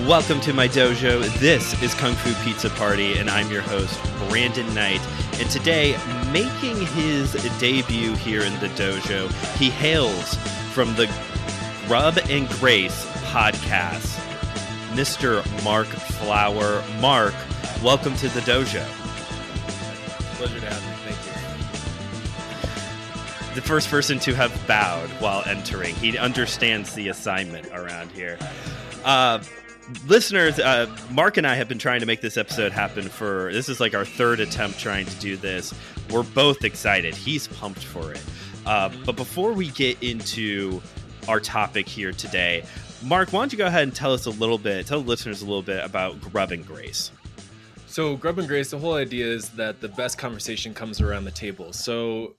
Welcome to my dojo. This is Kung Fu Pizza Party, and I'm your host, Brandon Knight. And today, making his debut here in the dojo, he hails from the Grub and Grace podcast, Mr. Mark Flower. Mark, welcome to the dojo. Pleasure to have me. Thank you. The first person to have bowed while entering. He understands the assignment around here. Listeners, Mark and I have been trying to make this episode happen this is like our third attempt trying to do this. We're both excited. He's pumped for it. But before we get into our topic here today, Mark, why don't you go ahead and tell the listeners a little bit about Grub and Grace. So Grub and Grace, the whole idea is that the best conversation comes around the table. So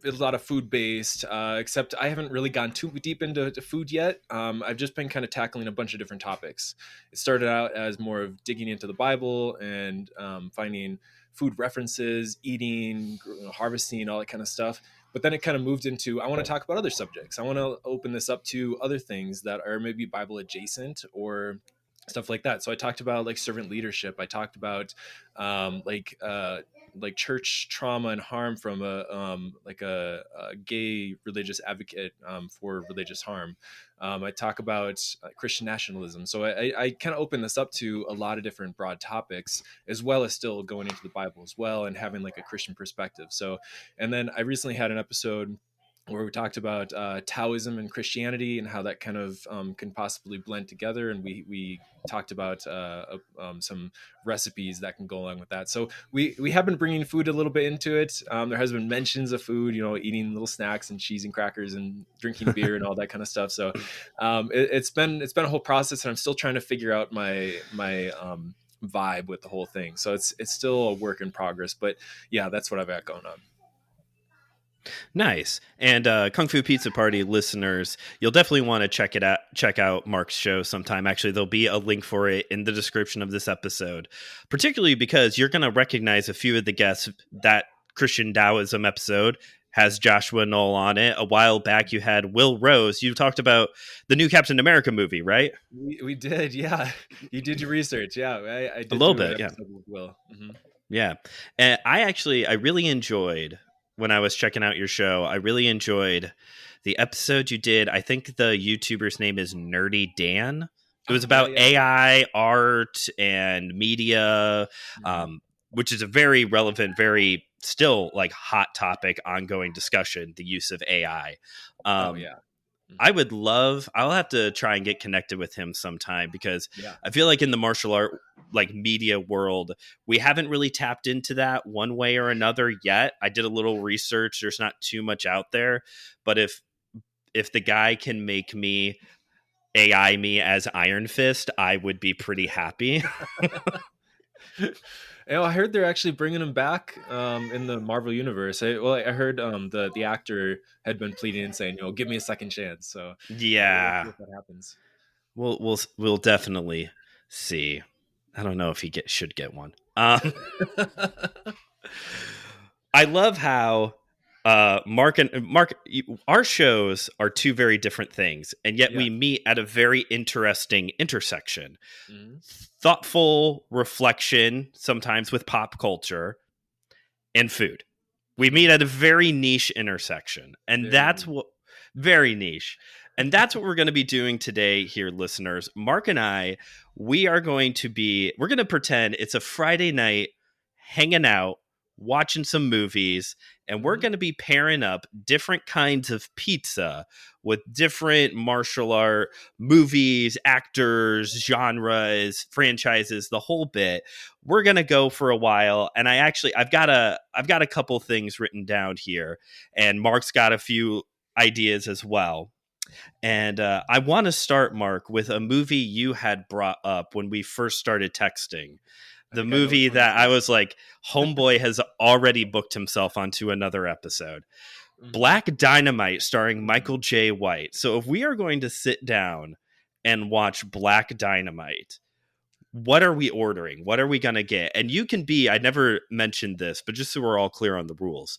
it's a lot of food based, except I haven't really gone too deep into food yet. I've just been kind of tackling a bunch of different topics. It started out as more of digging into the Bible and finding food references, eating, harvesting, all that kind of stuff. But then it kind of moved into, I want to talk about other subjects. I want to open this up to other things that are maybe Bible adjacent or stuff like that. So I talked about like servant leadership. I talked about like church trauma and harm from a gay religious advocate for religious harm. I talk about Christian nationalism. So I kind of open this up to a lot of different broad topics, as well as still going into the Bible as well and having like a Christian perspective. So, and then I recently had an episode where we talked about Taoism and Christianity and how that kind of can possibly blend together. And we talked about some recipes that can go along with that. So we have been bringing food a little bit into it. There has been mentions of food, eating little snacks and cheese and crackers and drinking beer and all that kind of stuff. So it's been a whole process, and I'm still trying to figure out my vibe with the whole thing. So it's still a work in progress, but yeah, that's what I've got going on. Nice. And Kung Fu Pizza Party listeners, you'll definitely want to check out Mark's show sometime. Actually, there'll be a link for it in the description of this episode, particularly because you're going to recognize a few of the guests. That Christian Taoism episode has Joshua Knoll on it. A while back, you had Will Rose. You talked about the new Captain America movie, right? We did, yeah. You did your research, yeah. I did a little bit, yeah. With Will. Mm-hmm. Yeah. And I really enjoyed... When I was checking out your show, I really enjoyed the episode you did. I think the YouTuber's name is Nerdy Dan. It was about AI, art, and media, which is a very relevant, very still like hot topic, ongoing discussion, the use of AI. I'll have to try and get connected with him sometime because I feel like in the martial art, like media world, we haven't really tapped into that one way or another yet. I did a little research. There's not too much out there, but if the guy can make me AI me as Iron Fist, I would be pretty happy. I heard they're actually bringing him back in the Marvel universe. I heard the actor had been pleading and saying, "Give me a second chance." So yeah, we'll see if that happens. We'll definitely see. I don't know if he should get one. I love how Mark, our shows are two very different things, and yet we meet at a very interesting intersection. Mm-hmm. Thoughtful reflection, sometimes with pop culture and food. We meet at a very niche intersection, and very niche. And that's what we're going to be doing today here, listeners. Mark and I, we're going to pretend it's a Friday night, hanging out, watching some movies, and we're going to be pairing up different kinds of pizza with different martial art movies, actors, genres, franchises, the whole bit. We're going to go for a while, and I've got a couple things written down here, and Mark's got a few ideas as well. And I want to start, Mark, with a movie you had brought up when we first started texting. The movie that I was like, homeboy has already booked himself onto another episode. Black Dynamite, starring Michael J. White. So if we are going to sit down and watch Black Dynamite, what are we ordering? What are we going to get? And you can be, I never mentioned this, but just so we're all clear on the rules,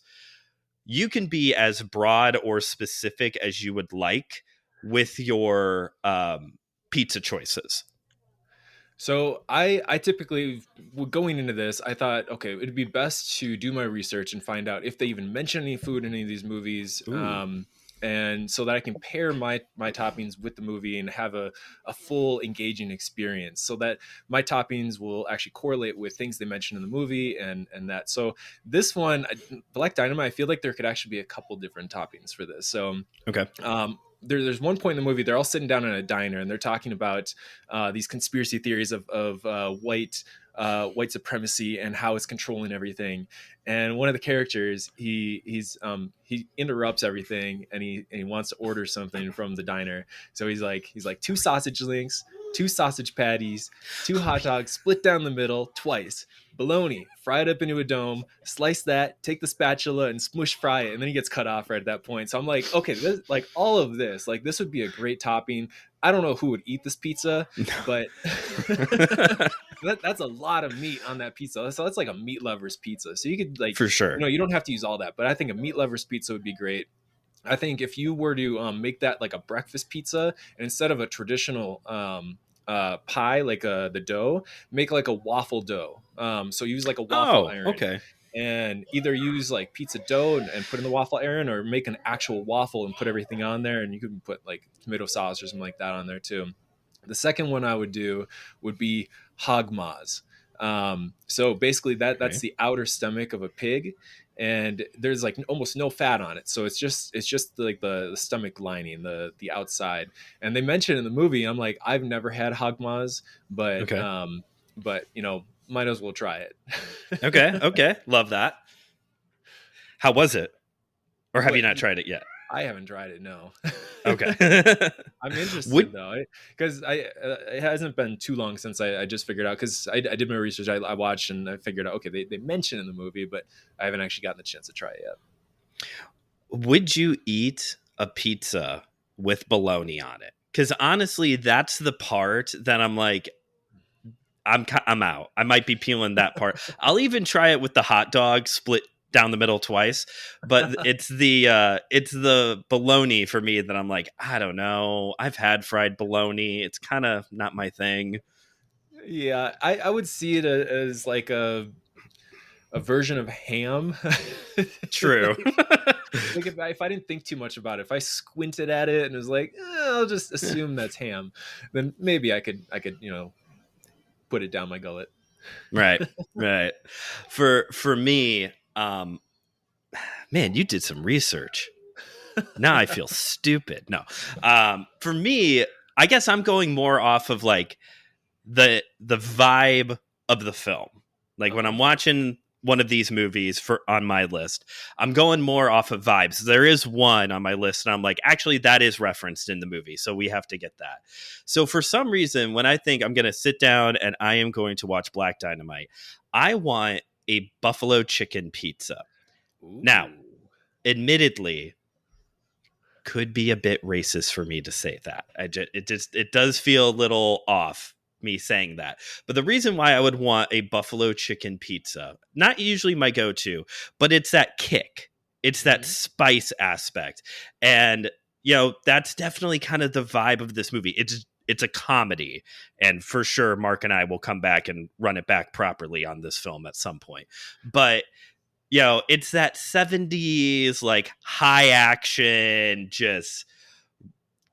you can be as broad or specific as you would like with your pizza choices? So I typically, going into this, I thought, okay, it'd be best to do my research and find out if they even mention any food in any of these movies. Ooh. And so that I can pair my toppings with the movie and have a full engaging experience, so that my toppings will actually correlate with things they mention in the movie and that. So this one, Black Dynamite, I feel like there could actually be a couple different toppings for this. So Okay. There's one point in the movie, they're all sitting down in a diner and they're talking about these conspiracy theories of white supremacy and how it's controlling everything. And one of the characters, he interrupts everything, and he wants to order something from the diner. So he's like 2 sausage links, 2 sausage patties, 2 hot dogs split down the middle twice, bologna fried up into a dome, slice that, take the spatula and smush fry it, and then he gets cut off right at that point. So I'm like, okay, this, like all of this, like this would be a great topping. I don't know who would eat this pizza, but that's a lot of meat on that pizza. So that's like a meat lover's pizza. So you could, like, For sure. you don't have to use all that, but I think a meat lover's pizza would be great. I think if you were to make that like a breakfast pizza, and instead of a traditional pie, like the dough, make like a waffle dough. So use like a waffle iron. Okay. And either use like pizza dough and put in the waffle iron, or make an actual waffle and put everything on there. And you can put like tomato sauce or something like that on there too. The second one I would do would be hogmaws. So basically that's the outer stomach of a pig, and there's like almost no fat on it. So it's just like the stomach lining, the outside. And they mention in the movie, I'm like, I've never had hogmaws, but Okay. but might as well try it. Okay. Love that. How was it? Or have you Wait, not tried it yet? I haven't tried it. No. Okay. I'm interested though, because it hasn't been too long since I just figured out, because I did my research. I watched and I figured out, okay, they mention in the movie, but I haven't actually gotten the chance to try it yet. Would you eat a pizza with bologna on it? Because honestly, that's the part that I'm like, I'm out. I might be peeling that part. I'll even try it with the hot dog split down the middle twice, but it's the bologna for me that I'm like, I don't know. I've had fried bologna. It's kind of not my thing. Yeah, I would see it as like a version of ham. True. Like if I didn't think too much about it, if I squinted at it and was like, I'll just assume that's ham, then maybe I could put it down my gullet. Right. For me, man, you did some research. Now I feel stupid. No. For me, I guess I'm going more off of like the vibe of the film. Like when I'm watching one of these movies on my list, I'm going more off of vibes. There is one on my list and I'm like, actually that is referenced in the movie, so we have to get that. So for some reason, when I think I'm going to sit down and I am going to watch Black Dynamite, I want a buffalo chicken pizza. Ooh. Now, admittedly, could be a bit racist for me to say that. It does feel a little off me saying that. But the reason why I would want a buffalo chicken pizza, not usually my go-to, but it's that kick. It's that spice aspect. And that's definitely kind of the vibe of this movie. It's a comedy, and for sure Mark and I will come back and run it back properly on this film at some point. But it's that 70s like high action, just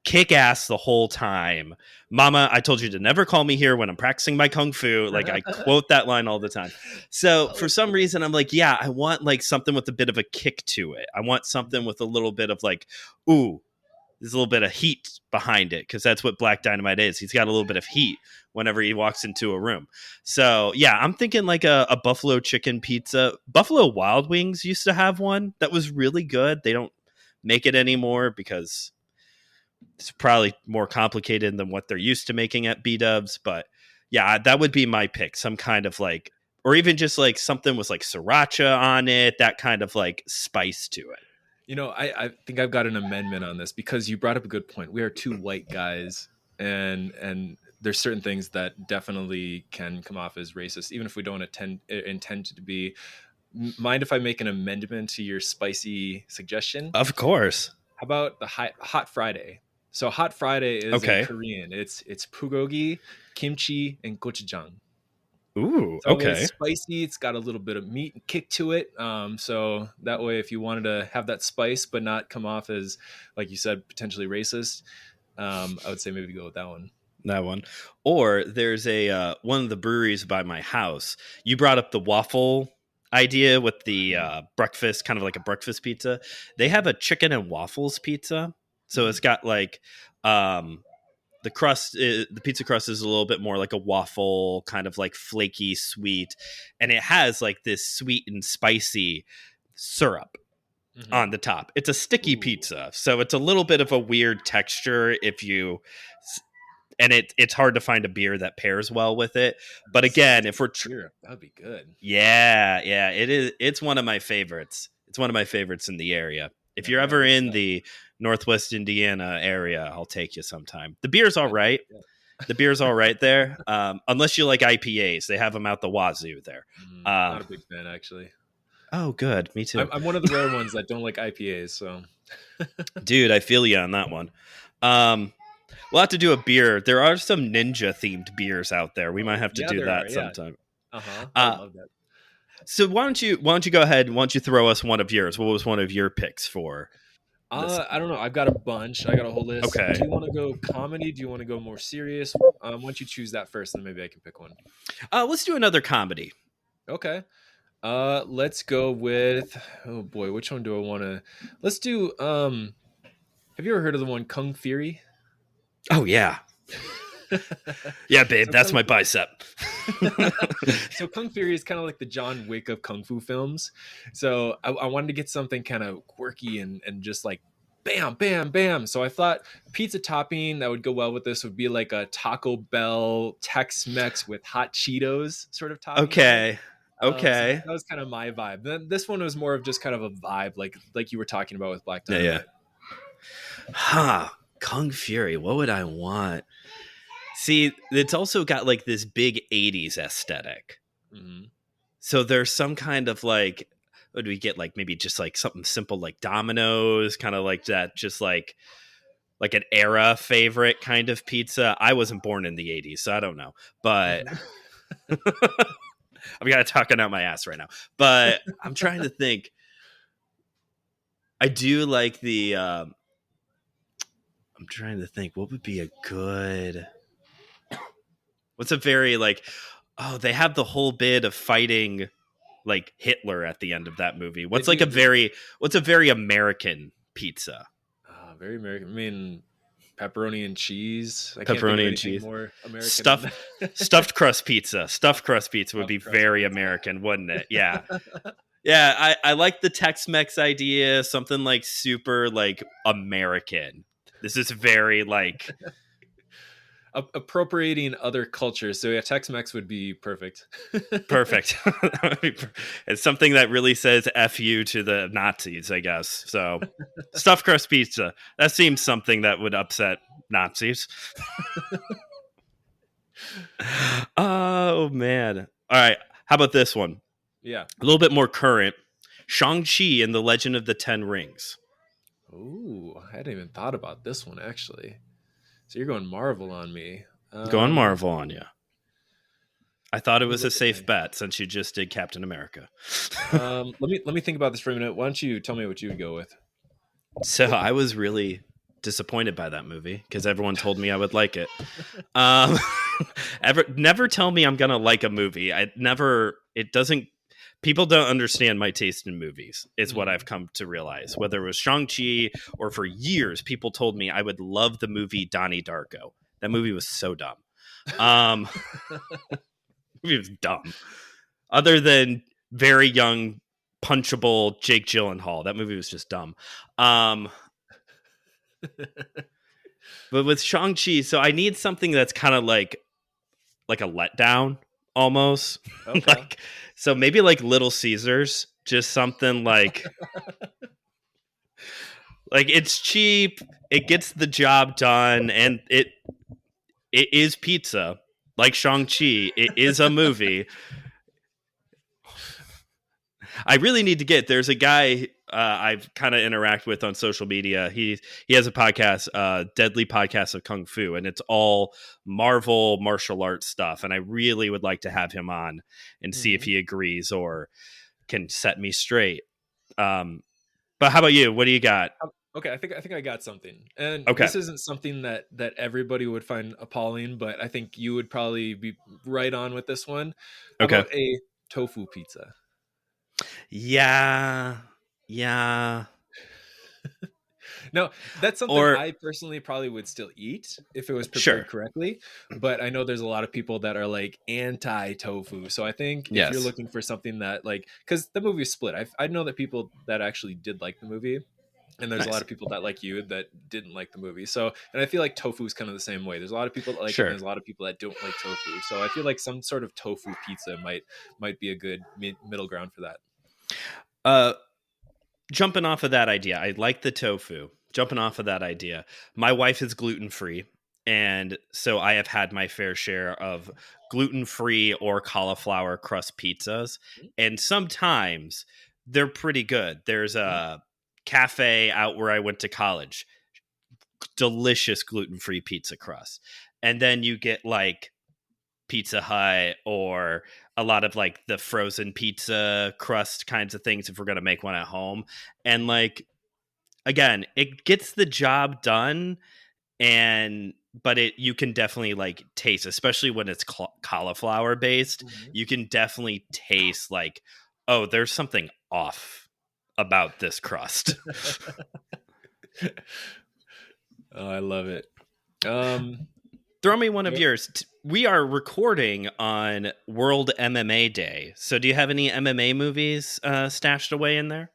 kick ass the whole time. Mama, I told you to never call me here when I'm practicing my kung fu. Like I quote that line all the time. So for some reason, I'm like, yeah, I want like something with a bit of a kick to it. I want something with a little bit of like, ooh, there's a little bit of heat behind it, because that's what Black Dynamite is. He's got a little bit of heat whenever he walks into a room. So yeah, I'm thinking like a buffalo chicken pizza. Buffalo Wild Wings used to have one that was really good. They don't make it anymore because it's probably more complicated than what they're used to making at B-dubs. But yeah, that would be my pick. Some kind of like, or even just like something with like sriracha on it, that kind of like spice to it. I think I've got an amendment on this, because you brought up a good point. We are two white guys, and there's certain things that definitely can come off as racist, even if we don't intend to be. Mind if I make an amendment to your spicy suggestion? Of course. How about the Hot Friday? So Hot Friday is in Okay. Korean. It's bulgogi, kimchi, and gochujang. Ooh, So it's okay. spicy. It's got a little bit of meat and kick to it. So that way, if you wanted to have that spice but not come off as, like you said, potentially racist, I would say maybe go with that one. That one. Or there's a one of the breweries by my house. You brought up the waffle idea with the breakfast, kind of like a breakfast pizza. They have a chicken and waffles pizza. So it's got like the crust, the pizza crust is a little bit more like a waffle, kind of like flaky sweet, and it has like this sweet and spicy syrup on the top. It's a sticky pizza, so it's a little bit of a weird texture if you, and it's hard to find a beer that pairs well with it. But again, if we're that'd be good. yeah, it is. It's one of my favorites. It's one of my favorites in the area. If you're ever in the Northwest Indiana area, I'll take you sometime. The beer's all right. The beer's all right there, unless you like IPAs. They have them out the wazoo there. Not a big fan, actually. Oh, good. Me too. I'm one of the rare ones that don't like IPAs. So, dude, I feel you on that one. We'll have to do a beer. There are some ninja themed beers out there. We might have to do that sometime. I love that. So why don't you go ahead? Why don't you throw us one of yours? What was one of your picks for? I don't know. I've got a bunch. I got a whole list. Okay. Do you want to go comedy? Do you want to go more serious? Why don't you choose that first, and then maybe I can pick one. Let's do another comedy. Okay. Let's go with, oh boy, which one do I want to? Let's do. Have you ever heard of the one KungFuPizzaPrty? Oh yeah. Yeah, babe, so that's my bicep. So KungFuPizzaPrty is kind of like the John Wick of kung fu films. So I wanted to get something kind of quirky and just like bam, bam, bam. So I thought pizza topping that would go well with this would be like a Taco Bell Tex-Mex with hot Cheetos sort of topping. Okay. So that was kind of my vibe. Then this one was more of just kind of a vibe, like you were talking about with Black Dynamite. Yeah. KungFuPizzaPrty. What would I want? See, it's also got like this big 80s aesthetic. Mm-hmm. So there's some kind of like, what do we get? Like maybe just like something simple like Domino's, kind of like that, just like an era favorite kind of pizza. I wasn't born in the 80s, so I don't know. But I'm kind of talking out my ass right now. But I'm trying to think. I do like the... I'm trying to think what would be a good... What's a very like, oh, they have the whole bit of fighting like Hitler at the end of that movie. What's a very American pizza? Very American. I mean, pepperoni and cheese. Pepperoni and cheese. More American. Stuffed crust pizza. Stuffed crust pizza would be very American, wouldn't it? Yeah. Yeah, I like the Tex-Mex idea, something like super like American. This is very like appropriating other cultures. So yeah, Tex-Mex would be perfect. Perfect. It's something that really says F you to the Nazis, I guess. So stuffed crust pizza. That seems something that would upset Nazis. Oh, man. All right. How about this one? Yeah. A little bit more current. Shang-Chi and the Legend of the Ten Rings. Ooh, I hadn't even thought about this one, actually. So you're going Marvel on me. Going Marvel on you. I thought it was a safe bet since you just did Captain America. Let me think about this for a minute. Why don't you tell me what you would go with? So I was really disappointed by that movie because everyone told me I would like it. Never tell me I'm gonna like a movie. People don't understand my taste in movies, is what I've come to realize. Whether it was Shang-Chi or for years, people told me I would love the movie Donnie Darko. That movie was so dumb. Movie was dumb. Other than very young, punchable Jake Gyllenhaal, that movie was just dumb. But with Shang-Chi, so I need something that's kind of like a letdown almost. Okay. So maybe like Little Caesars, just something like it's cheap, it gets the job done, and it is pizza. Like Shang-Chi, it is a movie. I really need to there's a guy I've kind of interact with on social media. He has a podcast, Deadly Podcast of Kung Fu, and it's all Marvel martial arts stuff. And I really would like to have him on and see if he agrees or can set me straight. But how about you? What do you got? Okay, I think I got something, and Okay. this isn't something that everybody would find appalling, but I think you would probably be right on with this one. How Okay. about a tofu pizza? Yeah. No, that's something Or I personally probably would still eat if it was sure. prepared correctly. But I know there's a lot of people that are like anti tofu. So I think if you're Yes. looking for something that like, because the movie is split, I know that people that actually did like the movie. And there's a lot Nice. of people that like you that didn't like the movie. So, and I feel like tofu is kind of the same way. There's a lot of people that like it, and Sure. there's a lot of people that don't like tofu. So I feel like some sort of tofu pizza might be a good middle ground for that. Jumping off of that idea, I like the tofu. Jumping off of that idea, my wife is gluten-free, and so I have had my fair share of gluten-free or cauliflower crust pizzas, and sometimes they're pretty good. There's a cafe out where I went to college, delicious gluten-free pizza crust, and then you get like Pizza Hut or a lot of like the frozen pizza crust kinds of things if we're going to make one at home. And like, again, it gets the job done, and but you can definitely like taste, especially when it's cauliflower based, you can definitely taste like, oh, there's something off about this crust. Oh, I love it. Throw me one of yours. We are recording on World MMA Day. So do you have any MMA movies stashed away in there?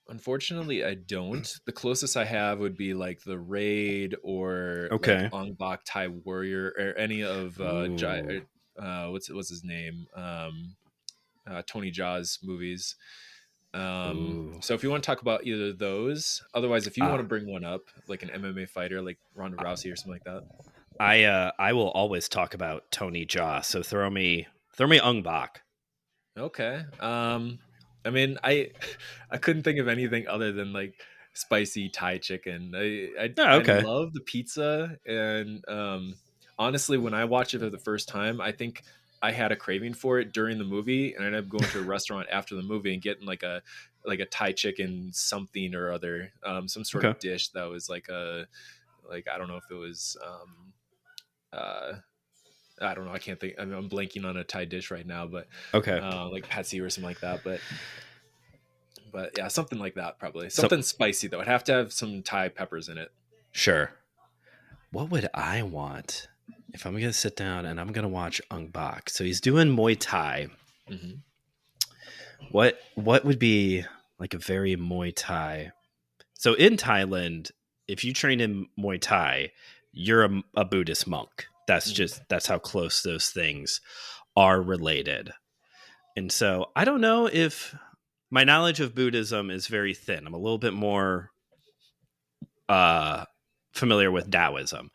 Unfortunately, I don't. The closest I have would be like The Raid or like Okay. Ong Bak Thai Warrior or any of what's his name? Tony Jaa's movies. So if you want to talk about either of those, otherwise if you want to bring one up, like an MMA fighter like Ronda Rousey or something like that. I will always talk about Tony Jaa. So throw me Ong Bak. Okay. I mean, I couldn't think of anything other than like spicy Thai chicken. I Okay. love the pizza, and honestly, when I watched it for the first time, I think I had a craving for it during the movie, and I ended up going to a restaurant after the movie and getting like a Thai chicken something or other, some sort of dish that was like I don't know if it was I don't know. I can't think. I mean, I'm blanking on a Thai dish right now, but like Patsy or something like that. But yeah, something like that probably. Something spicy though. It'd have to have some Thai peppers in it. Sure. What would I want if I'm gonna sit down and I'm gonna watch Ong Bak? So he's doing Muay Thai. Mm-hmm. What would be like a very Muay Thai? So in Thailand, if you train in Muay Thai, you're a Buddhist monk. That's how close those things are related. And so I don't know if my knowledge of Buddhism is very thin. I'm a little bit more familiar with Taoism.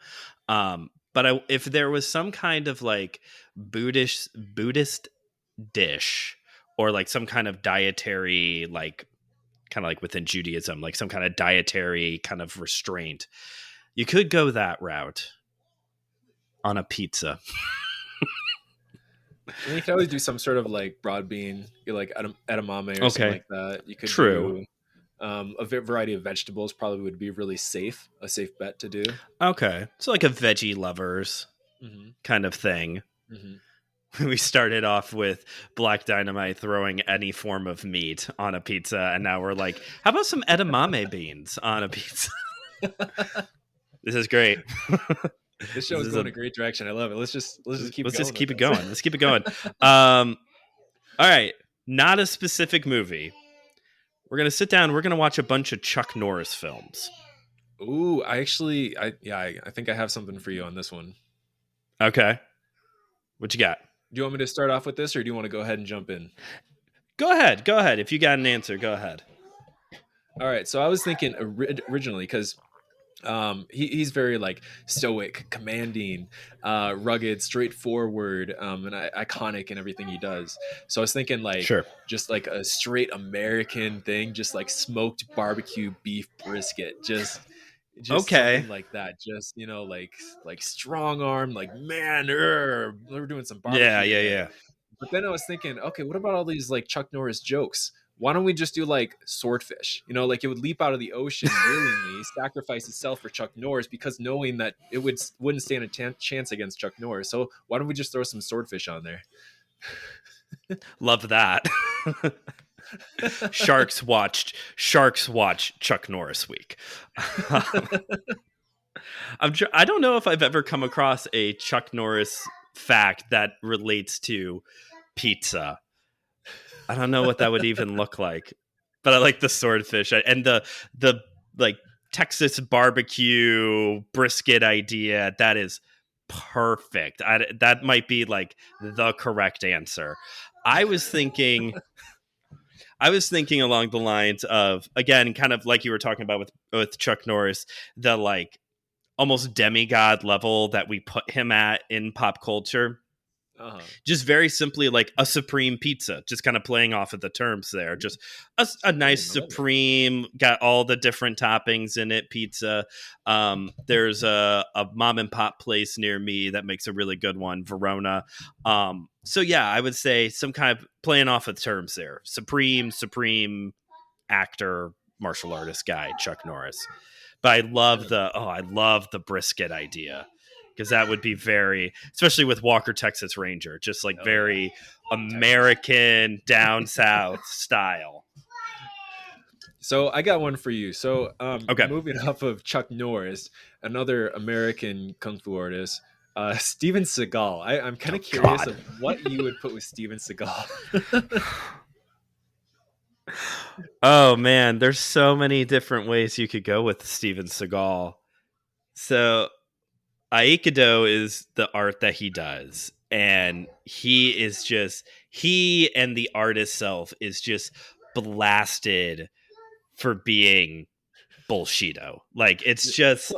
But if there was some kind of like Buddhist dish or like some kind of dietary, like kind of like within Judaism, like some kind of dietary kind of restraint, you could go that route on a pizza. And you could always do some sort of like broad bean, like edamame or something like that. You could do a variety of vegetables. Probably would be really safe, a safe bet to do. Okay, so like a veggie lovers kind of thing. We started off with Black Dynamite throwing any form of meat on a pizza, and now we're like, how about some edamame beans on a pizza? This is great. This show is going a great direction. I love it. Let's just keep it going. Let's keep it going. All right. Not a specific movie. We're going to sit down. We're going to watch a bunch of Chuck Norris films. Ooh, I think I have something for you on this one. Okay. What you got? Do you want me to start off with this, or do you want to go ahead and jump in? Go ahead. Go ahead. If you got an answer, go ahead. All right. So I was thinking originally, because He's very like stoic, commanding, rugged, straightforward, and iconic in everything he does. So I was thinking like Sure. just like a straight American thing, just like smoked barbecue beef brisket, just Okay. something like that. Just like strong arm, like man, we're doing some Yeah, barbecue yeah, today. yeah. But then I was thinking, okay, what about all these like Chuck Norris jokes? Why don't we just do like swordfish? Like it would leap out of the ocean willingly, sacrifice itself for Chuck Norris because knowing that it wouldn't stand a chance against Chuck Norris. So why don't we just throw some swordfish on there? Love that. Sharks watch Chuck Norris week. I don't know if I've ever come across a Chuck Norris fact that relates to pizza. I don't know what that would even look like, but I like the swordfish and the like Texas barbecue brisket idea. That is perfect. That might be like the correct answer. I was thinking along the lines of, again, kind of like you were talking about with Chuck Norris, the like almost demigod level that we put him at in pop culture. Uh-huh. Just very simply like a supreme pizza, just kind of playing off of the terms there. Just a nice supreme, got all the different toppings in it pizza. There's a mom and pop place near me that makes a really good one, Verona. So yeah, I would say some kind of playing off of terms there. Supreme actor, martial artist guy, Chuck Norris. But I love the brisket idea, because that would be very, especially with Walker Texas Ranger, just like very American down south style. So I got one for you. So Okay. moving off of Chuck Norris, another American kung fu artist, Steven Seagal. I'm kind of curious of what you would put with Steven Seagal. Oh man, there's so many different ways you could go with Steven Seagal. So Aikido is the art that he does, and he and the art itself is just blasted for being bullshito. Like, it's just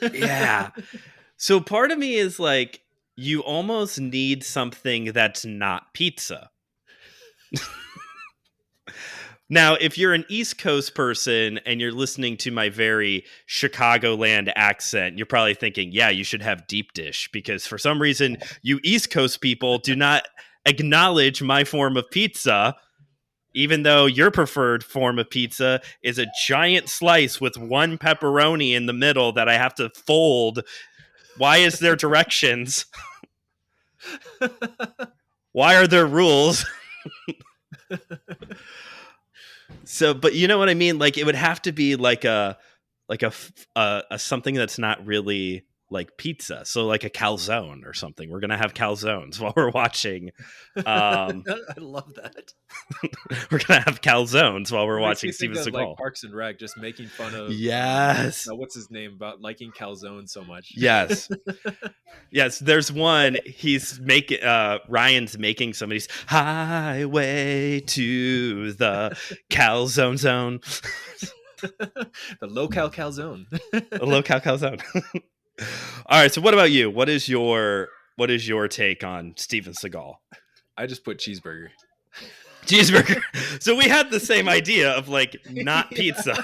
yeah. So part of me is like, you almost need something that's not pizza. Now, if you're an East Coast person and you're listening to my very Chicagoland accent, you're probably thinking, yeah, you should have deep dish, because for some reason, you East Coast people do not acknowledge my form of pizza, even though your preferred form of pizza is a giant slice with one pepperoni in the middle that I have to fold. Why is there directions? Why are there rules? So, but you know what I mean? Like, it would have to be like a something that's not really like pizza. So like a calzone or something. We're gonna have calzones while we're watching. I love that. We're gonna have calzones while we're watching Steven Seagal. Like Parks and Rec, just making fun of what's his name about liking calzone so much. Yes. Yes, there's one. He's making Ryan's making somebody's highway to the calzone zone. The low-cal calzone. A low-cal calzone. All right, so what about you? What is your take on Steven Seagal? I just put cheeseburger. So we had the same idea of like not pizza.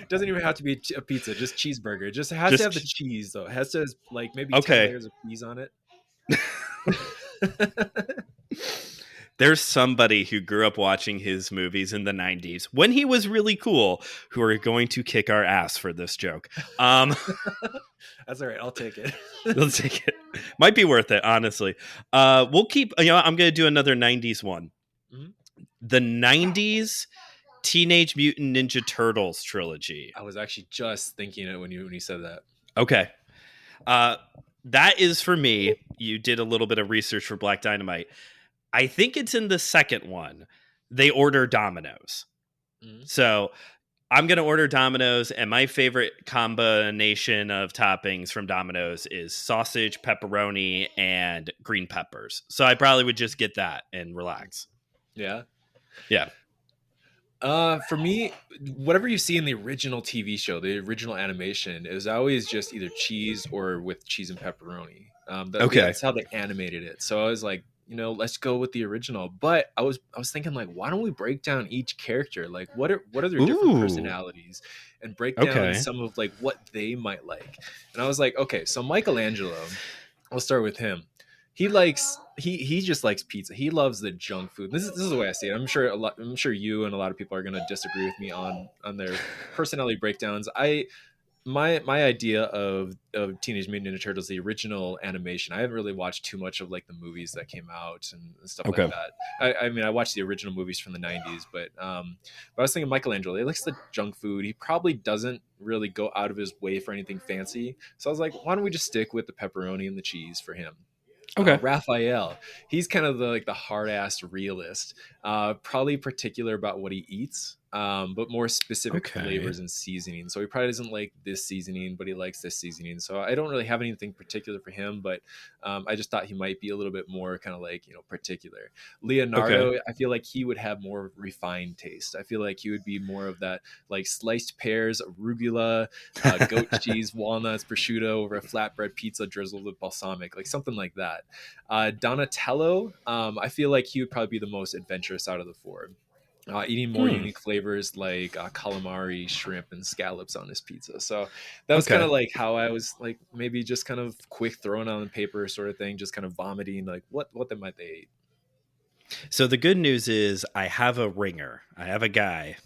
Doesn't even have to be a pizza, just cheeseburger. It just has to have the cheese though. It has to like maybe 10 layers of cheese on it. There's somebody who grew up watching his movies in the 90s when he was really cool who are going to kick our ass for this joke. That's all right. I'll take it. We'll take it. Might be worth it, honestly. We'll keep, I'm going to do another 90s one. Mm-hmm. The 90s Teenage Mutant Ninja Turtles trilogy. I was actually just thinking it when you said that. Okay. That is for me. You did a little bit of research for Black Dynamite. I think it's in the second one. They order Domino's. Mm-hmm. So I'm going to order Domino's, and my favorite combination of toppings from Domino's is sausage, pepperoni, and green peppers. So I probably would just get that and relax. Yeah. Yeah. For me, whatever you see in the original TV show, the original animation, is always just either cheese or with cheese and pepperoni. Okay. That's how they animated it. So I was like, let's go with the original. But I was thinking like, why don't we break down each character? Like, what are their different Ooh. personalities, and break down Okay. some of like what they might like. And I was like, okay, so Michelangelo, I'll start with him. He just likes pizza. He loves the junk food. This is the way I see it. I'm sure you and a lot of people are going to disagree with me on their personality breakdowns. My idea of Teenage Mutant Ninja Turtles, the original animation, I haven't really watched too much of like the movies that came out and stuff like Okay. that. I mean, I watched the original movies from the '90s, but I was thinking Michelangelo. He likes the junk food. He probably doesn't really go out of his way for anything fancy. So I was like, why don't we just stick with the pepperoni and the cheese for him? Okay. Raphael, he's kind of the hard ass realist, probably particular about what he eats, but more specific Okay. flavors and seasoning. So he probably doesn't like this seasoning, but he likes this seasoning. So I don't really have anything particular for him, but I just thought he might be a little bit more kind of like particular. Okay. Leonardo, I feel like he would have more refined taste. I feel like he would be more of that like sliced pears, arugula, goat cheese, walnuts, prosciutto over a flatbread pizza drizzled with balsamic, like something like that. Donatello, I feel like he would probably be the most adventurous out of the four. Eating more Hmm. unique flavors like calamari, shrimp, and scallops on his pizza. So that was kind Okay. of like how I was like maybe just kind of quick throwing on paper sort of thing, just kind of vomiting like what they might they eat. So the good news is I have a ringer. I have a guy.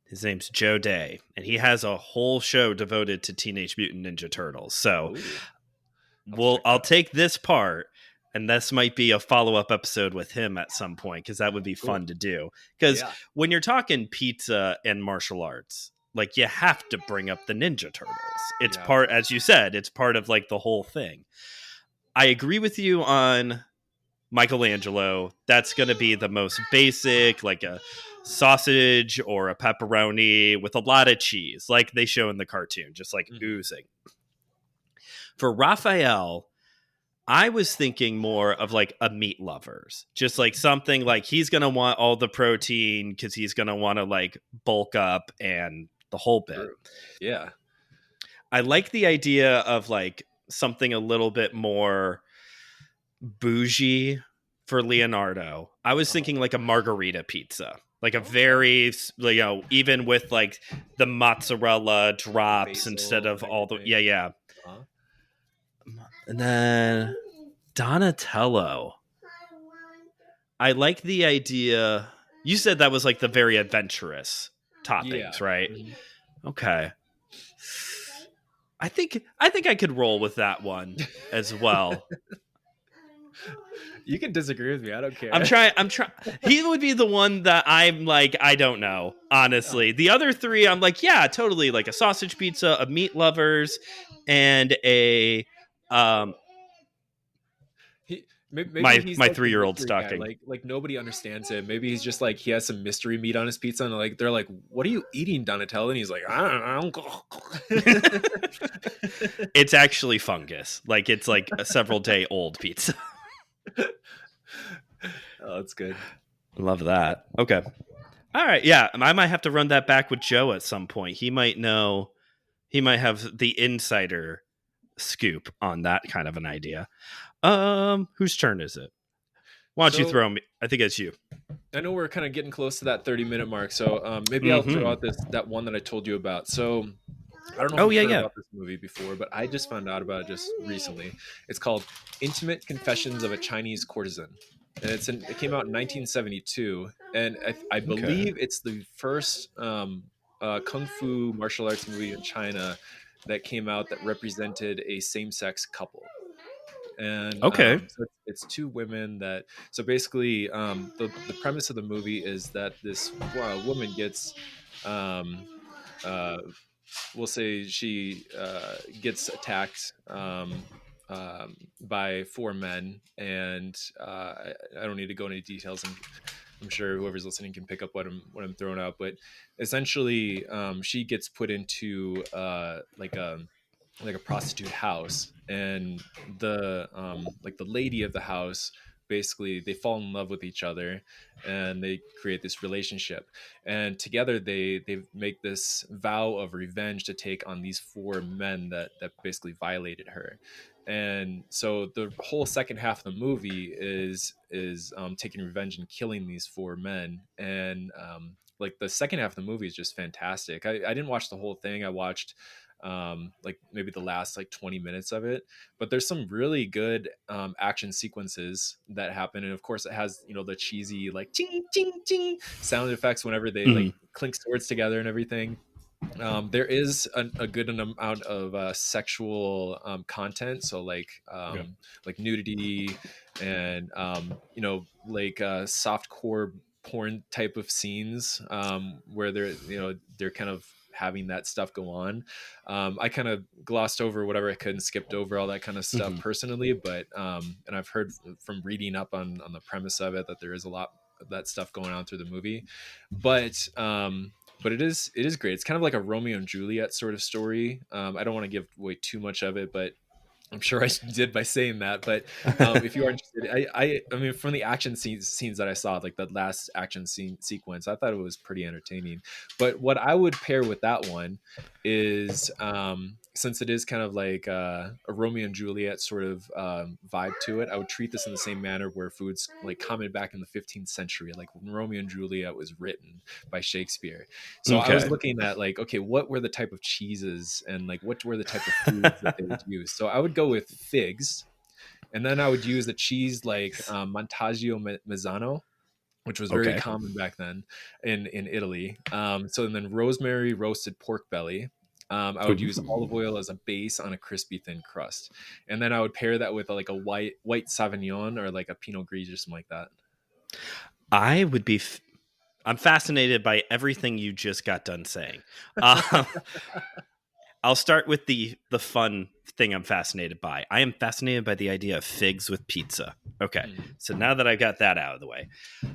His name's Joe Day, and he has a whole show devoted to Teenage Mutant Ninja Turtles. So Oh, I'll have to check that I'll out. take this part, and this might be a follow-up episode with him at some point because that would be Cool. fun to do. Because Yeah. when you're talking pizza and martial arts, like you have to bring up the Ninja Turtles. It's Yeah. part, as you said, it's part of like the whole thing. I agree with you on Michelangelo. That's going to be the most basic, like a sausage or a pepperoni with a lot of cheese, like they show in the cartoon, just like Mhm. oozing. For Raphael, I was thinking more of like a meat lovers, just like something like he's going to want all the protein because he's going to want to like bulk up and the whole bit. True. Yeah. I like the idea of like something a little bit more bougie for Leonardo. I was Uh-huh. thinking like a margarita pizza, like a Okay. very, even with like the mozzarella drops instead Basil of and all the, everything. yeah, yeah. Uh-huh. And then Donatello. I like the idea. You said that was like the very adventurous Yeah. toppings, right? Mhm. Okay. I think I could roll with that one as well. You can disagree with me. I don't I'm care. trying. I'm trying. He would be the one that I'm like, I don't know, Uh, honestly. The other three, I'm like, yeah, totally, like a sausage pizza, a meat lovers, and a maybe my he's my like the 3-year-old mystery guy. stocking. Like nobody understands him. Maybe he's just like he has some mystery meat on his pizza, and like they're like, "What are you eating, Donatello?" And he's like, "I don't know." It's actually fungus. Like it's like a several day old pizza. Oh, that's good. Love that. Okay. All right. Yeah, I might have to run that back with Joe at some point. He might know. He might have the insider scoop on that kind of an idea. Whose turn is it? Why don't you So throw me? I think it's you. I know we're kind of getting close to that 30-minute mark. So maybe I'll throw Mm-hmm. out that one that I told you about. So I don't know if Oh you've yeah, heard yeah. about this movie before, but I just found out about it just recently. It's called Intimate Confessions of a Chinese Courtesan. And it came out in 1972. And I Okay. believe it's the first kung fu martial arts movie in China that came out that represented a same sex couple. And Okay. so it's two women that so basically the premise of the movie is that this woman gets um, uh, we'll say she gets attacked by four men, and I don't need to go into details. I'm sure whoever's listening can pick up what I'm throwing out. But essentially, she gets put into like a prostitute house, and the like the lady of the house basically they fall in love with each other, and they create this relationship, and together they make this vow of revenge to take on these four men that basically violated her. And so the whole second half of the movie is taking revenge and killing these four men. And like the second half of the movie is just fantastic. I didn't watch the whole thing. I watched like maybe the last like 20 minutes of it, but there's some really good action sequences that happen. And of course it has, you know, the cheesy like ching ching ching sound effects whenever they like clink swords together and everything. There is a good amount of sexual content, so like nudity and you know, like soft core porn type of scenes, where they're, you know, they're kind of having that stuff go on. I kind of glossed over whatever I could and skipped over all that kind of stuff personally, but and I've heard from reading up on the premise of it that there is a lot of that stuff going on through the movie. But it is great. It's kind of like a Romeo and Juliet sort of story. I don't want to give away too much of it, but I'm sure I did by saying that. But if you are interested, I mean, from the action scenes that I saw, like the last action scene sequence, I thought it was pretty entertaining. But what I would pair with that one is, since it is kind of like a Romeo and Juliet sort of vibe to it, I would treat this in the same manner where food's like common back in the 15th century, like when Romeo and Juliet was written by Shakespeare. So I was looking at like, okay, what were the type of cheeses and like what were the type of foods that they would use? So I would go with figs, and then I would use a cheese like Montaggio Mezzano, which was very common back then in Italy. So then rosemary roasted pork belly. I would use olive oil as a base on a crispy thin crust, and then I would pair that with like a white Sauvignon or like a Pinot Gris or something like that. I would be. I'm fascinated by everything you just got done saying. I'll start with the fun thing I'm fascinated by. I am fascinated by the idea of figs with pizza. Okay, so now that I got that out of the way,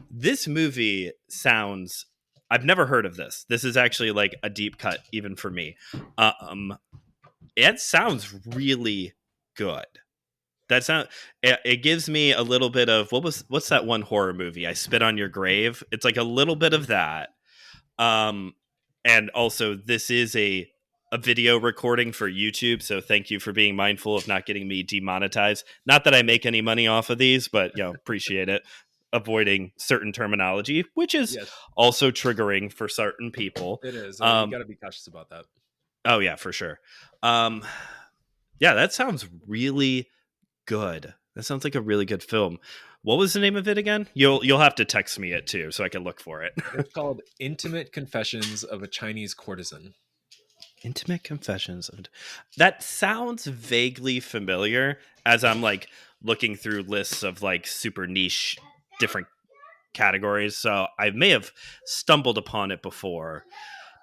this movie sounds... I've never heard of this. This is actually like a deep cut even for me. It sounds really good. It gives me a little bit of what's that one horror movie? I Spit on Your Grave. It's like a little bit of that. And also this is a video recording for YouTube, so thank you for being mindful of not getting me demonetized. Not that I make any money off of these, but you know, appreciate it. Avoiding certain terminology, which is also triggering for certain people. It is. You got to be cautious about that. Oh yeah, for sure. Yeah, that sounds really good. That sounds like a really good film. What was the name of it again? You'll have to text me it too, so I can look for it. It's called Intimate Confessions of a Chinese Courtesan. Intimate Confessions. That sounds vaguely familiar as I'm like looking through lists of like super niche different categories. So I may have stumbled upon it before.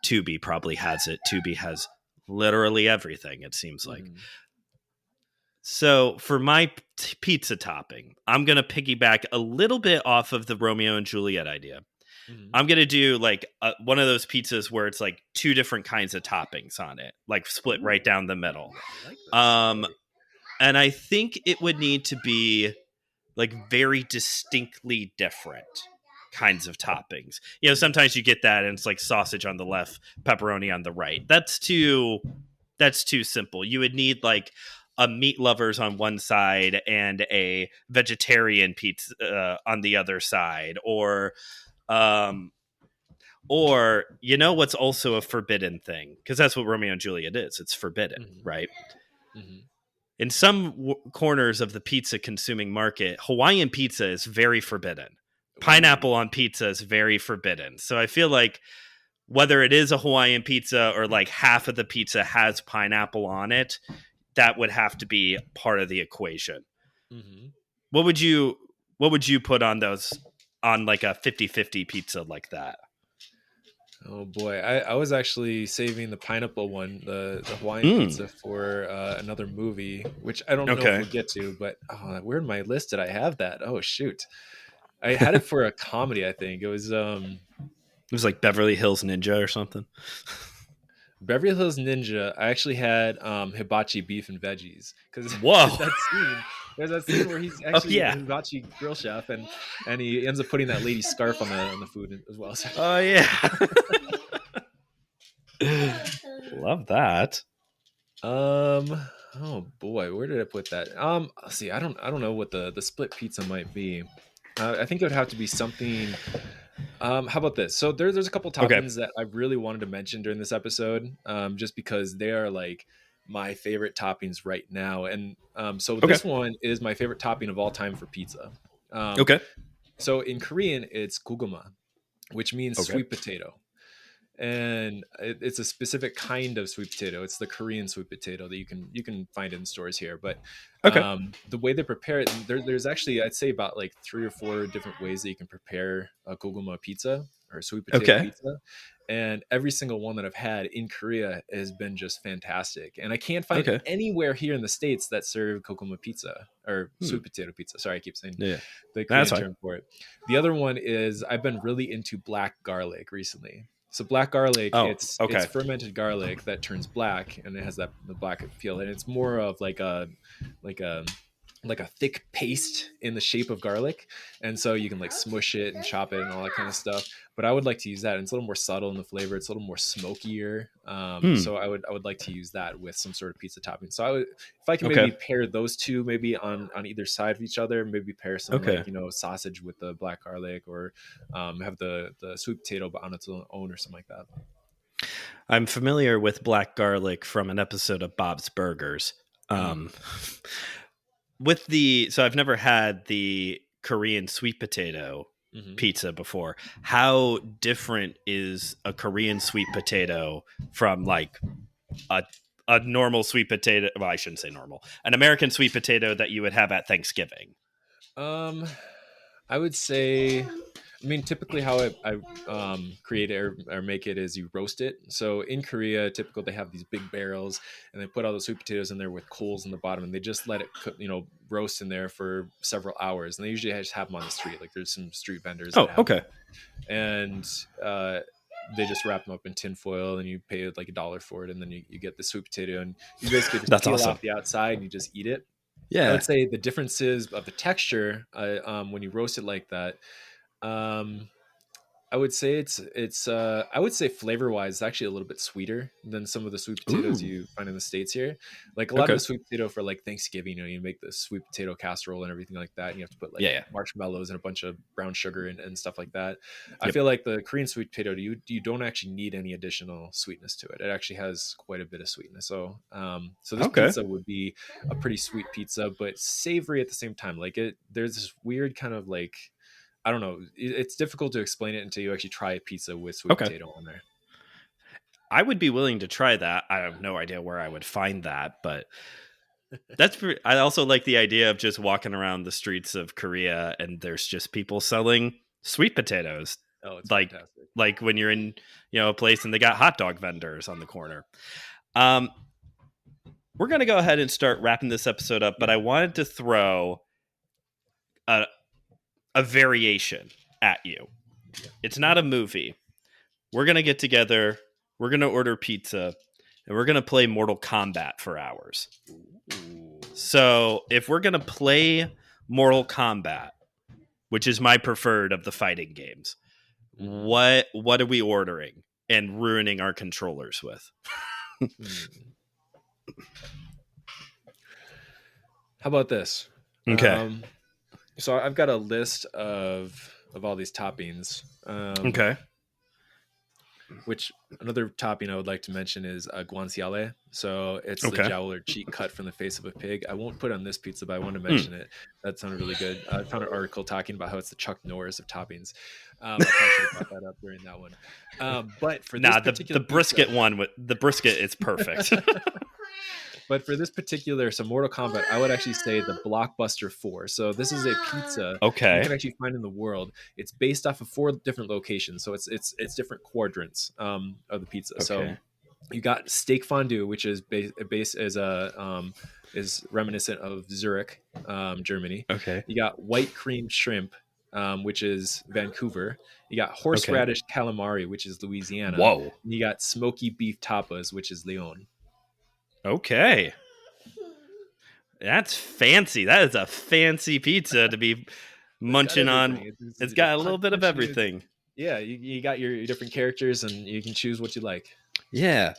Tubi probably has it. Tubi has literally everything, it seems like. So for my pizza topping, I'm going to piggyback a little bit off of the Romeo and Juliet idea. I'm going to do like one of those pizzas where it's like two different kinds of toppings on it, like split right down the middle. And I think it would need to be like very distinctly different kinds of toppings. You know, sometimes you get that and it's like sausage on the left, pepperoni on the right. That's too simple. You would need like a meat lovers on one side and a vegetarian pizza on the other side, or you know what's also a forbidden thing, because that's what Romeo and Juliet is. It's forbidden, right? In some corners of the pizza consuming market, Hawaiian pizza is very forbidden. Pineapple on pizza is very forbidden. So I feel like whether it is a Hawaiian pizza or like half of the pizza has pineapple on it, that would have to be part of the equation. What would you put on those, on like a 50-50 pizza like that? Oh boy, I was actually saving the pineapple one, the Hawaiian pizza, for another movie, which I don't know if we'll get to. But where in my list did I have that? Oh shoot, I had it for a comedy. I think it was like Beverly Hills Ninja or something. Beverly Hills Ninja, I actually had hibachi beef and veggies because Whoa. there's that scene where he's Oh, actually yeah. a hibachi grill chef and he ends up putting that lady's scarf on the food as well. So. Oh, yeah. Love that. Oh boy, where did I put that? Let's see, I don't know what the split pizza might be. I think it would have to be something. How about this? So there's a couple Okay. toppings that I really wanted to mention during this episode, just because they are like my favorite toppings right now. And so Okay. this one is my favorite topping of all time for pizza. Um, Okay. so in Korean, it's goguma, which means Okay. sweet potato. And it's a specific kind of sweet potato. It's the Korean sweet potato that you can find in stores here. But Okay. the way they prepare it, there's actually, I'd say, about like 3 or 4 different ways that you can prepare a goguma pizza or sweet potato Okay. pizza. And every single one that I've had in Korea has been just fantastic. And I can't find Okay. anywhere here in the States that serve goguma pizza or Hmm. sweet potato pizza. Sorry, I keep saying Yeah. the That's Korean fine. term for it. The other one is I've been really into black garlic recently. So black garlic, Oh, it's okay. fermented garlic that turns black, and it has the black feel, and it's more of like a thick paste in the shape of garlic, and so you can like smush it and chop it and all that kind of stuff. But I would like to use that, and it's a little more subtle in the flavor. It's a little more smokier. So I would like to use that with some sort of pizza topping. So I would, if I can maybe pair those two, maybe on either side of each other, maybe pair some like sausage with the black garlic, or have the sweet potato on its own or something like that. I'm familiar with black garlic from an episode of Bob's Burgers. So I've never had the Korean sweet potato pizza before. How different is a Korean sweet potato from like a normal sweet potato? Well, I shouldn't say normal. An American sweet potato that you would have at Thanksgiving. I would say, I mean, typically how I create it or make it is you roast it. So in Korea, typically they have these big barrels and they put all the sweet potatoes in there with coals in the bottom, and they just let it cook, roast in there for several hours. And they usually just have them on the street. Like there's some street vendors that have them. And they just wrap them up in tin foil, and you pay like $1 for it, and then you get the sweet potato, and you basically just peel off the outside and you just eat it. Yeah, I would say the differences of the texture when you roast it like that. I would say I would say flavor wise, it's actually a little bit sweeter than some of the sweet potatoes you find in the States here. Like a lot of the sweet potato for like Thanksgiving, you make the sweet potato casserole and everything like that. And you have to put like marshmallows and a bunch of brown sugar and stuff like that. I feel like the Korean sweet potato, you don't actually need any additional sweetness to it. It actually has quite a bit of sweetness. So, so this pizza would be a pretty sweet pizza, but savory at the same time. Like there's this weird kind of like, I don't know. It's difficult to explain it until you actually try a pizza with sweet potato on there. I would be willing to try that. I have no idea where I would find that, but I also like the idea of just walking around the streets of Korea and there's just people selling sweet potatoes. Oh, it's like fantastic. Like when you're in a place and they got hot dog vendors on the corner. We're gonna go ahead and start wrapping this episode up, but I wanted to throw a variation at you. It's not a movie. We're going to get together. We're going to order pizza and we're going to play Mortal Kombat for hours. Ooh. So if we're going to play Mortal Kombat, which is my preferred of the fighting games, what are we ordering and ruining our controllers with? How about this? Okay. So I've got a list of all these toppings. Okay. Which another topping I would like to mention is guanciale. So it's the jowl or cheek cut from the face of a pig. I won't put on this pizza, but I want to mention it. That sounded really good. I found an article talking about how it's the Chuck Norris of toppings. I probably should have brought that up during that one. But for this particular the brisket pizza, one with the brisket is perfect. But for this particular, so Mortal Kombat, I would actually say the Blockbuster 4. So this is a pizza you can actually find in the world. It's based off of 4 different locations. So it's different quadrants of the pizza. So you got steak fondue, which is is reminiscent of Zurich, Germany. Okay. You got white cream shrimp, which is Vancouver. You got horseradish calamari, which is Louisiana. Whoa. And you got smoky beef tapas, which is Leon. Okay. That's fancy. That is a fancy pizza to be munching on. It's got a little bit of everything. Yeah, you got your different characters, and you can choose what you like. Yeah.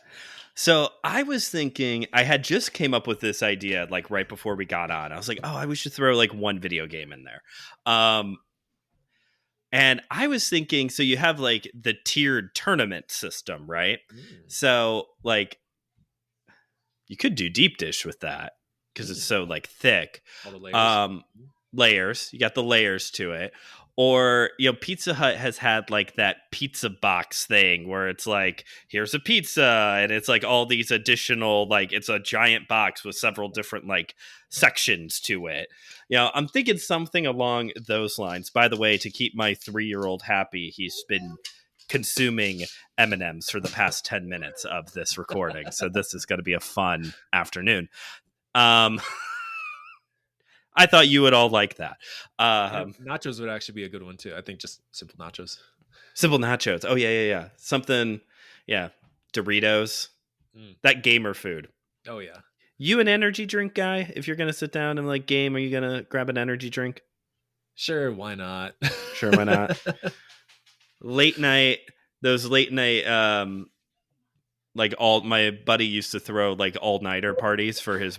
So I was thinking, I had just came up with this idea like right before we got on. I was like, we should throw like one video game in there. And I was thinking, so you have like the tiered tournament system, right? So like you could do deep dish with that because it's so like thick. All the layers. Layers. You got the layers to it. Or, Pizza Hut has had like that pizza box thing where it's like, here's a pizza. And it's like all these additional, like it's a giant box with several different like sections to it. I'm thinking something along those lines. By the way, to keep my 3-year-old happy, he's been consuming M&Ms for the past 10 minutes of this recording. So this is going to be a fun afternoon. I thought you would all like that. Nachos would actually be a good one too. I think just simple nachos. Simple nachos. Oh yeah. Something. Yeah. Doritos. That gamer food. Oh yeah. You an energy drink guy? If you're gonna sit down and like game, are you gonna grab an energy drink? Sure, why not? Sure, why not? Those late night. Like my buddy used to throw like all-nighter parties for his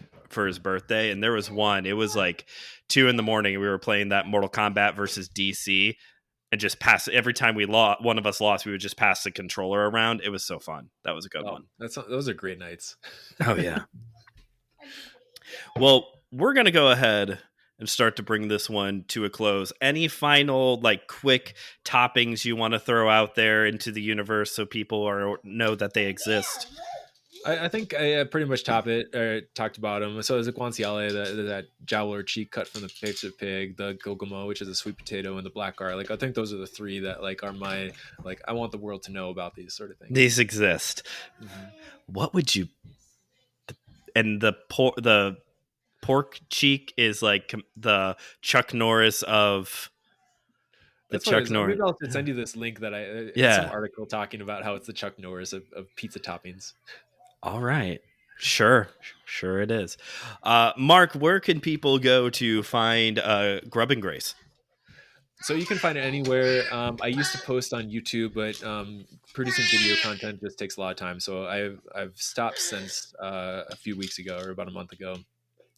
birthday, and there was one. It was like 2 a.m. and we were playing that Mortal Kombat versus DC, and just pass every time one of us lost, we would just pass the controller around. It was so fun. That was a good one. Those are great nights. Oh yeah. Well, we're gonna go ahead and start to bring this one to a close. Any final like quick toppings you want to throw out there into the universe so people know that they exist? I think I pretty much talked about them. So there's a guanciale, that jowl or cheek cut from the picture pig, the goguma, which is a sweet potato, and the black garlic. I think those are the 3 that like are my like. I want the world to know about these sort of things. These exist. Mm-hmm. What would you? And the pork cheek is like the Chuck Norris of the That's Chuck Norris. Maybe I'll send you this link that some article talking about how it's the Chuck Norris of pizza toppings. All right. Sure it is. Mark, where can people go to find Grub and Grace? So you can find it anywhere. I used to post on YouTube, but producing video content just takes a lot of time. So I've stopped since a few weeks ago, or about a month ago.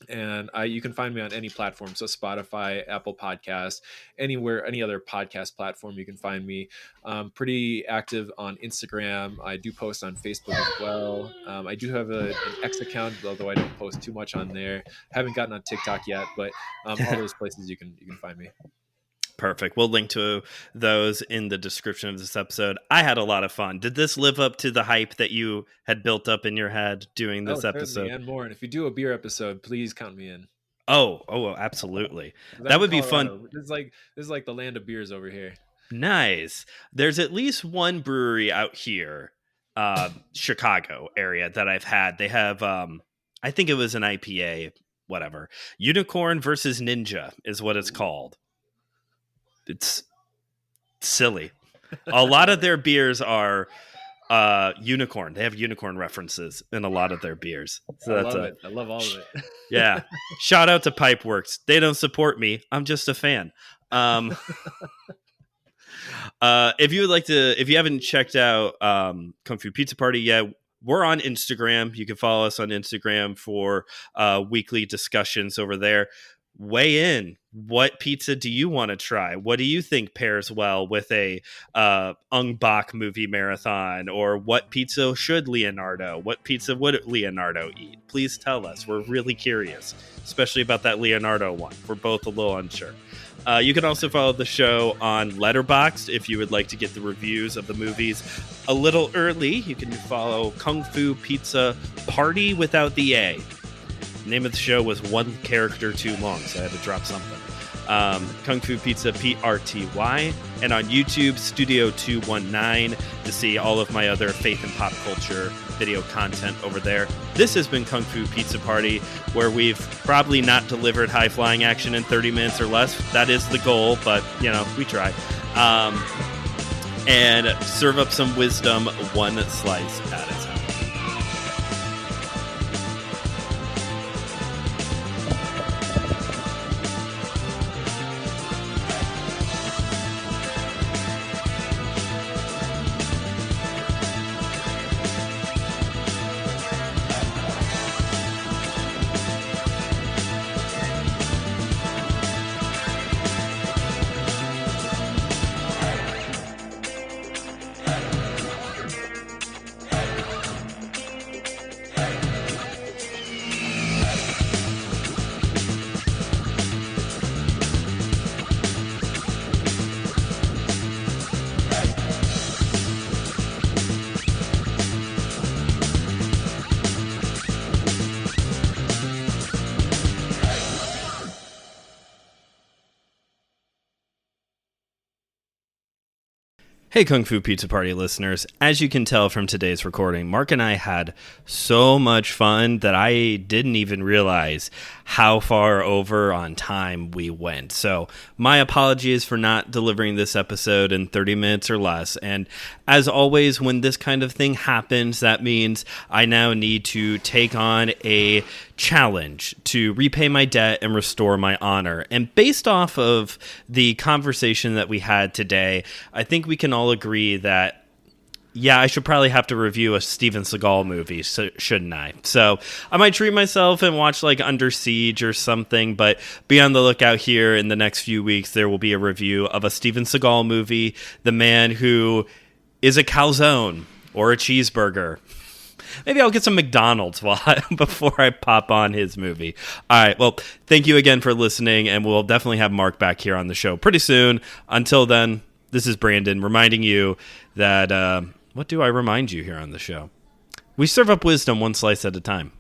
And you can find me on any platform. So Spotify, Apple Podcasts, anywhere, any other podcast platform, you can find me. Pretty active on Instagram. I do post on Facebook as well. I do have an X account, although I don't post too much on there. Haven't gotten on TikTok yet, but all those places you can find me. Perfect. We'll link to those in the description of this episode. I had a lot of fun. Did this live up to the hype that you had built up in your head doing this episode? And more. And if you do a beer episode, please count me in. Oh, absolutely. That would be fun. This is like the land of beers over here. Nice. There's at least one brewery out here, Chicago area, that I've had. They have, I think it was an IPA, whatever. Unicorn versus Ninja is what it's called. It's silly. A lot of their beers are unicorn. They have unicorn references in a lot of their beers. So I love it. I love all of it. Yeah. Shout out to Pipeworks. They don't support me. I'm just a fan. If you would like to, if you haven't checked out KungFuPizzaPrty yet, we're on Instagram. You can follow us on Instagram for weekly discussions over there. Weigh in. What pizza do you want to try? What do you think pairs well with a Ung Bak movie marathon? Or what pizza should Leonardo? What pizza would Leonardo eat? Please tell us. We're really curious, especially about that Leonardo one. We're both a little unsure. You can also follow the show on Letterboxd if you would like to get the reviews of the movies a little early. You can follow KungFuPizzaPrty without the A. name of the show was one character too long, so I had to drop something. Kung Fu Pizza PRTY, and on YouTube, Studio 219 to see all of my other faith and pop culture video content over there. This has been Kung Fu Pizza Party, where we've probably not delivered high-flying action in 30 minutes or less. That is the goal, but, we try. And serve up some wisdom one slice at a time. Hey, Kung Fu Pizza Party listeners. As you can tell from today's recording, Mark and I had so much fun that I didn't even realize how far over on time we went. So my apologies for not delivering this episode in 30 minutes or less. And as always, when this kind of thing happens, that means I now need to take on a challenge to repay my debt and restore my honor. And based off of the conversation that we had today, I think we can all agree that I should probably have to review a Steven Seagal movie, shouldn't I? So I might treat myself and watch like Under Siege or something, but be on the lookout here in the next few weeks. There will be a review of a Steven Seagal movie, The Man Who Is a Calzone or a Cheeseburger. Maybe I'll get some McDonald's before I pop on his movie. All right, well, thank you again for listening, and we'll definitely have Mark back here on the show pretty soon. Until then, this is Brandon reminding you that... what do I remind you here on the show? We serve up wisdom one slice at a time.